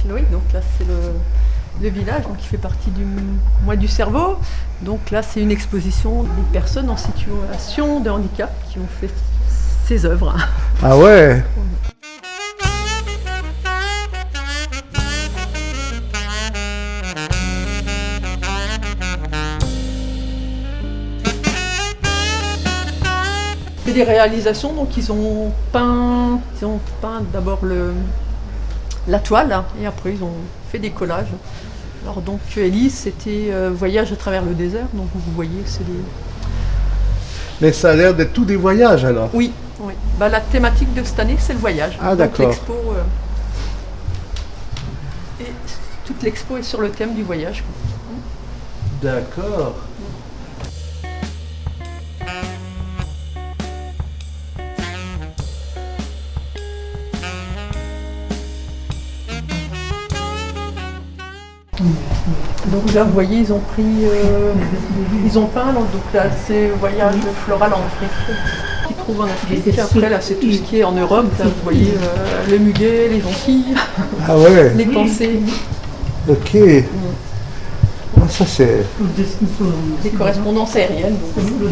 Oui, donc là c'est le village, donc qui fait partie du cerveau. Donc là c'est une exposition des personnes en situation de handicap qui ont fait ces œuvres. Ah ouais. C'est des réalisations, donc ils ont peint d'abord la toile hein, et après ils ont fait des collages. Alors donc Élise, c'était Voyage à travers le désert, donc vous voyez c'est des... Mais ça a l'air d'être tous des voyages alors. Oui, oui. Bah, la thématique de cette année c'est le voyage. Ah donc, d'accord. l'expo, et toute l'expo est sur le thème du voyage. D'accord. Donc là, vous voyez, ils ont peint, donc là, c'est Voyage floral en Afrique, qu'ils trouvent en Afrique. Et après, là, c'est tout ce qui est en Europe. Là, vous voyez le muguet, les jonquilles, Ah ouais. les pensées, Ok. Ah, ça c'est. des correspondances aériennes. Donc,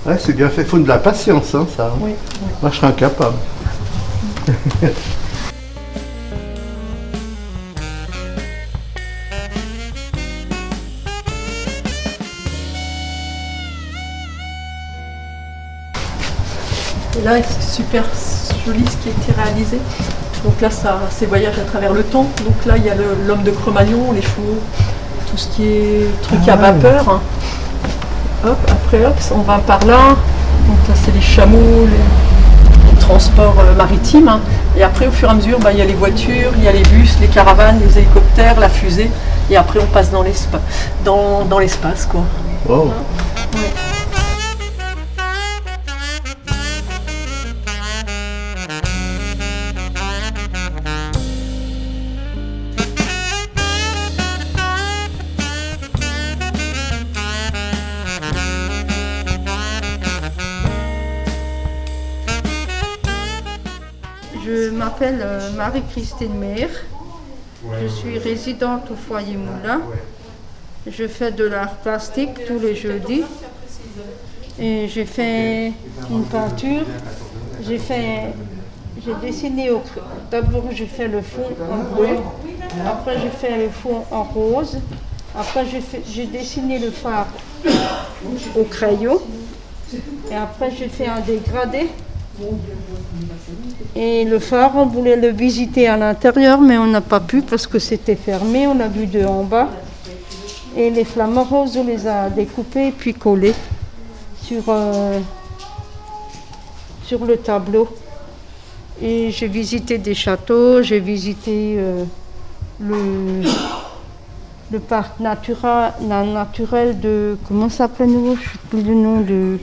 Ouais, c'est bien fait. Faut de la patience, hein, ça. oui. Moi, je serais incapable. Et là, c'est super joli ce qui a été réalisé. Donc là, c'est Voyage à travers le temps. Donc là, il y a l'homme de Cro-Magnon, les chevaux, tout ce qui est truc à vapeur. Hein. Hop, après, hop, on va par là. Donc là, c'est les chameaux, les transports maritimes. Hein. Et après, au fur et à mesure, il y a les voitures, il y a les bus, les caravanes, les hélicoptères, la fusée. Et après, on passe dans l'espace, quoi. Wow. Ouais. Je m'appelle Marie-Christine Maire. Je suis résidente au foyer Moulin. Je fais de l'art plastique tous les jeudis. Et j'ai fait une peinture. J'ai dessiné d'abord j'ai fait le fond en bleu. Après j'ai fait le fond en rose. Après j'ai dessiné le phare au crayon. Et après j'ai fait un dégradé. Et le phare, on voulait le visiter à l'intérieur, mais on n'a pas pu parce que c'était fermé. On a vu de en bas. Et les flamants roses, on les a découpés et puis collés sur le tableau. Et j'ai visité des châteaux, j'ai visité le parc naturel de... Comment ça s'appelle nouveau? Je ne sais plus le nom de...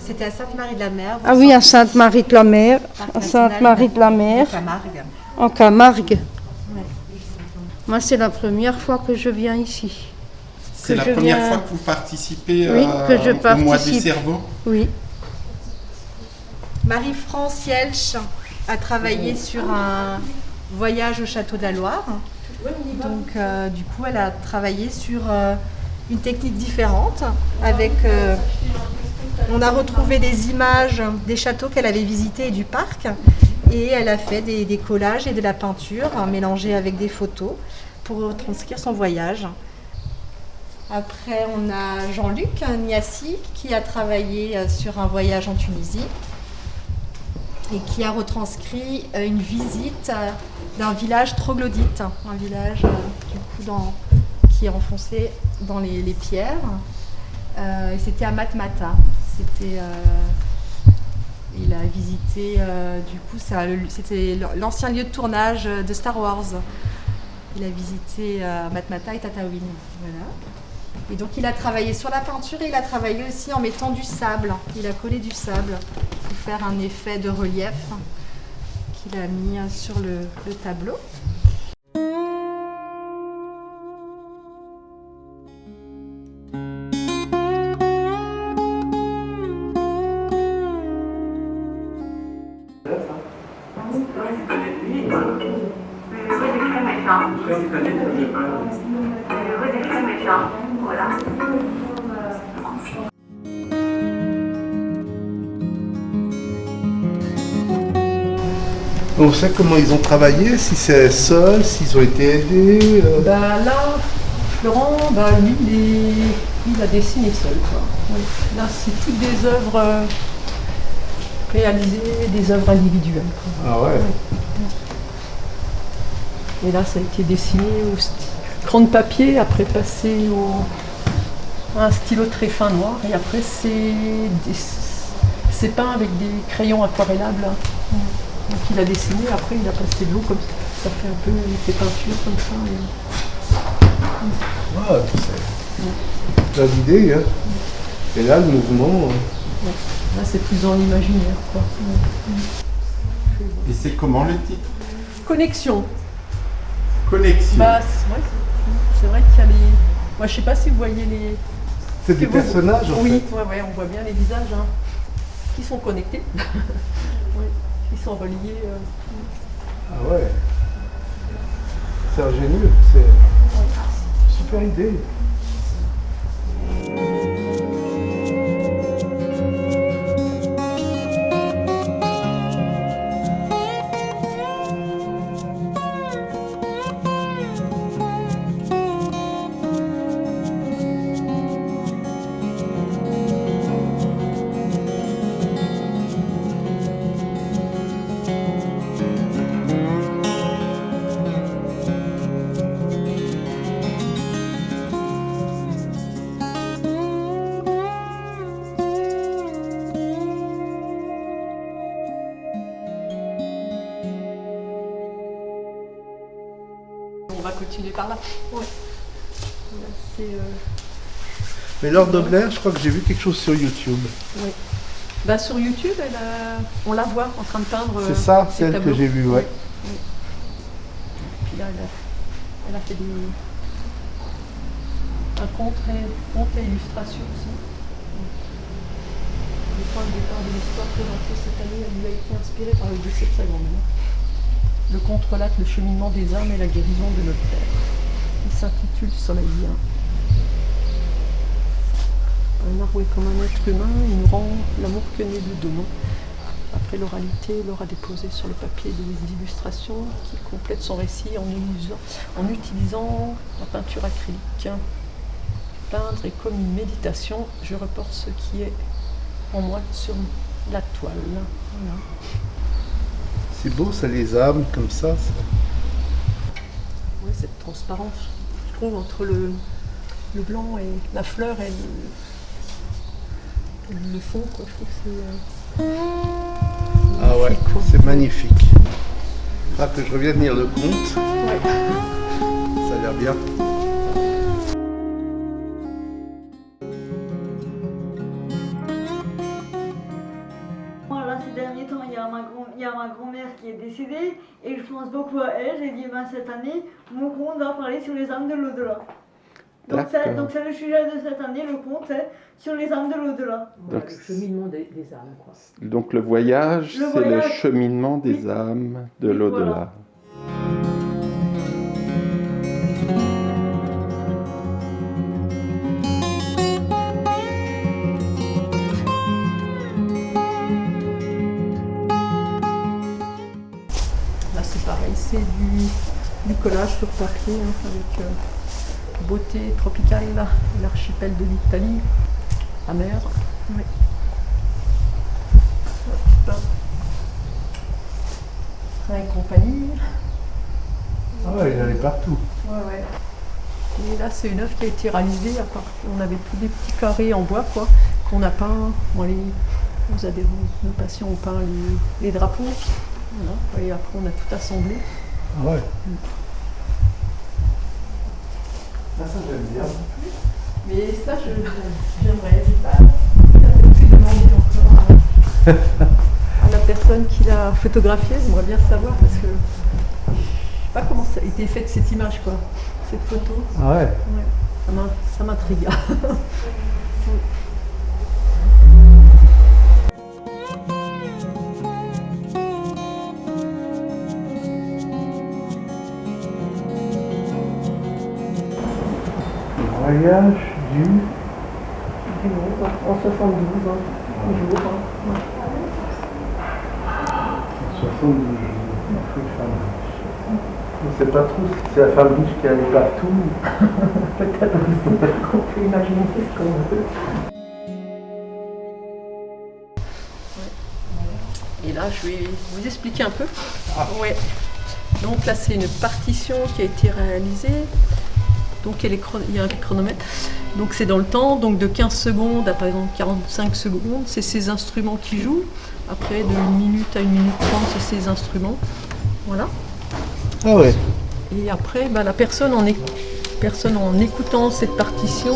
C'était à Sainte-Marie-de-la-Mer. Ah oui, à Sainte-Marie-de-la-Mer. À Sainte-Marie-de-la-Mer. En Camargue. Ouais. Moi, c'est la première fois que je viens ici. C'est la première fois que vous participez Oui, que je au mois du participe. cerveau. Oui. Marie-France Yelch a travaillé sur un voyage au château de la Loire. Donc, du coup, elle a travaillé sur une technique différente. On a retrouvé des images des châteaux qu'elle avait visités et du parc. Et elle a fait des collages et de la peinture mélangée avec des photos pour retranscrire son voyage. Après, on a Jean-Luc Niassi qui a travaillé sur un voyage en Tunisie et qui a retranscrit une visite d'un village troglodyte, un village du coup qui est enfoncé dans les pierres. Et c'était à Matmata. Il a visité, du coup, c'était l'ancien lieu de tournage de Star Wars. Il a visité Matmata et Tatooine. Voilà. Et donc il a travaillé sur la peinture et il a travaillé aussi en mettant du sable. Il a collé du sable pour faire un effet de relief qu'il a mis sur le tableau. On sait comment ils ont travaillé, si c'est seul, s'ils ont été aidés. Bah là, Florent, bah lui, il a dessiné seul, quoi. Oui. Là, c'est toutes des œuvres réalisées, des œuvres individuelles, quoi. Ah ouais. Et là, ça a été dessiné au crayon de papier, après passé à un stylo très fin noir, et après c'est peint avec des crayons aquarellables. Donc il a dessiné, après il a passé de l'eau comme ça. Ça fait un peu des peintures comme ça. Ouais, c'est plein d'idées, hein. Et là, le mouvement... Là, c'est plus dans l'imaginaire, quoi. Et c'est comment le titre? Connexion. Connexion. Bah, c'est vrai qu'il y a les... Moi, je sais pas si vous voyez les... C'est des personnages, en oui, fait. ouais, on voit bien les visages, hein, qui sont connectés. Oui, qui sont reliés. Ah ouais. C'est ingénieux, c'est super idée. On va continuer par là. Ouais. Là, c'est, Mais Laure Dobler, je crois que j'ai vu quelque chose sur YouTube. oui. Bah, sur YouTube, on la voit en train de peindre. C'est ça, ses celle que tableaux. j'ai vue, ouais. Oui. Puis là, elle a fait un conte et illustration aussi. Le point de départ de l'histoire présentée cette année, elle lui a été inspirée par le décès de sa grand-mère. Le conte relate le cheminement des âmes et la guérison de notre Père. Il s'intitule Soleil. Un arbre est comme un être humain, il nous rend l'amour que nous lui donnons. Après l'oralité, Laure a déposé sur le papier des illustrations qui complètent son récit en utilisant la peinture acrylique. Peindre est comme une méditation, je reporte ce qui est en moi sur la toile. Voilà. C'est beau, ça, les âmes, comme ça. Oui, cette transparence, je trouve, entre le blanc et la fleur et le fond, quoi. Je trouve que c'est... Ah ouais, quoi. c'est magnifique. Ah, que je revienne lire le conte. Ouais. Ça a l'air bien. Là, ces derniers temps, il y a ma grand-mère qui est décédée et je pense beaucoup à elle. J'ai dit, cette année, mon conte va parler sur les âmes de l'au-delà. Donc c'est le sujet de cette année, le conte est sur les âmes de l'au-delà. Voilà, le cheminement des âmes, quoi. Donc le voyage, c'est le voyage. cheminement des âmes de Oui, l'au-delà. voilà. Là, c'est pareil, c'est du collage sur papier, hein, avec beauté tropicale, l'archipel de l'Italie, la mer. Oui. Hop. Train et compagnie. Ah ouais, il allait partout. Ouais. Et là, c'est une œuvre qui a été réalisée. À part, on avait tous des petits carrés en bois, quoi, qu'on a peint. Nos adhérents, nos patients ont peint les drapeaux. Voilà. Et après, on a tout assemblé. Ah ouais. Ça j'aime bien. Mais ça, j'aimerais pas pu demander encore à la personne qui l'a photographié. J'aimerais bien savoir parce que je sais pas comment ça a été fait cette image, quoi, cette photo. Ah ouais. Ouais, ça m'intrigue. voyage du... En 72, jour. 72 jours. On ne sait pas trop si c'est la femme riche qui allait partout. Peut-être aussi, on peut imaginer ce qu'on veut. Et là, je vais vous expliquer un peu. Ouais. Donc là, c'est une partition qui a été réalisée. Donc il y a un chronomètre. Donc c'est dans le temps, donc de 15 secondes à par exemple 45 secondes, c'est ces instruments qui jouent. Après, de 1 minute à 1 minute 30, c'est ces instruments. Voilà. Ah ouais. Et après, la personne en écoutant cette partition,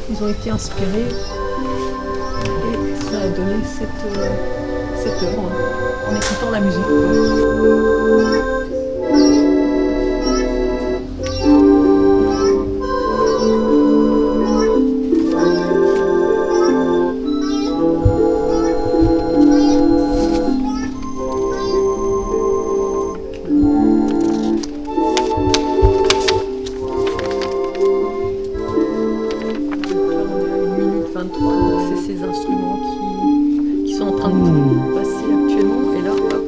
ils ont été inspirés et ça a donné cette œuvre en écoutant la musique. C'est ces instruments qui sont en train de passer actuellement. Et là, hop,